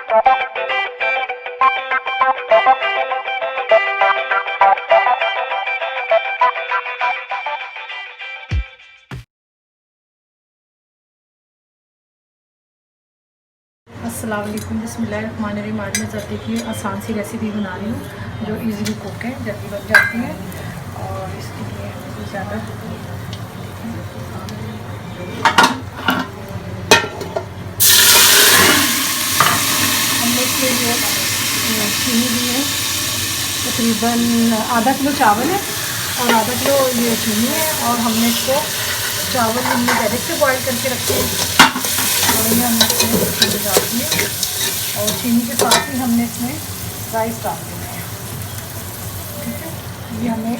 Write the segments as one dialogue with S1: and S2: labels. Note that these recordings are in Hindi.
S1: अस्सलाम वालेकुम, बिस्मिल्लाहिर्रहमानिर्रहीम। आज मैं ज़रा देखिए आसान सी रेसिपी बना रही हूँ जो इजीली कुक है, जल्दी बन जाती है। और इसके लिए हमें ज़्यादा हमने इसके लिए चीनी ली है, तकरीबन आधा किलो चावल है और आधा किलो ये चीनी है। और हमने इसको चावल हमने पहले से बॉयल करके रखे हैं और ये हमने इसमें डाल दिए और चीनी के साथ ही हमने इसमें राइस डाल देना है। ठीक है, ये हमें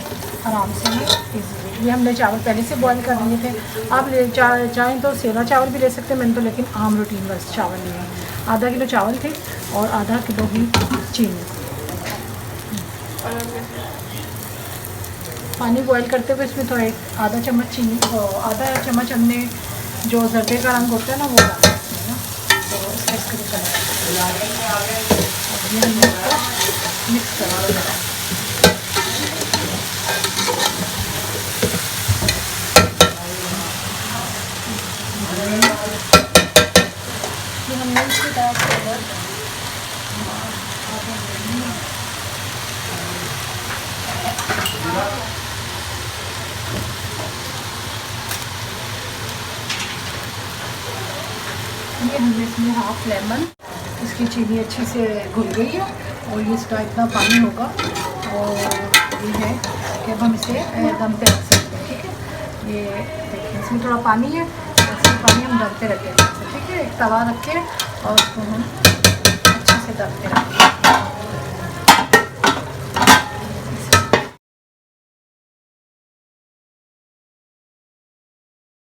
S1: आराम से ये हमने चावल पहले से बॉईल कर लिए थे। आप चाहें तो सेला चावल भी ले सकते हैं, मैंने तो लेकिन आम रूटीन बस चावल लिए हैं। आधा किलो चावल थे और आधा किलो ही चीनी। पानी बॉईल करते हुए इसमें थोड़ा आधा चम्मच चीनी, आधा चम्मच हमने जो जर्दे का रंग होता है ना वो डाला है ना, तो इसका कलर ये हमने इसको मिक्स करा दिया। हमने इसके बाद ये हमने इसमें हाफ लेमन, इसकी चीनी अच्छी से घुल गई है और ये इसका इतना पानी होगा और ये है कि अब हम इसे दम पे रख सकते हैं। ठीक है, ये देखिए इसमें थोड़ा पानी है, इसमें पानी हम दम पे रखेंगे। ठीक है, एक तवा रखें और उसको हम अच्छे से दम पे रखें।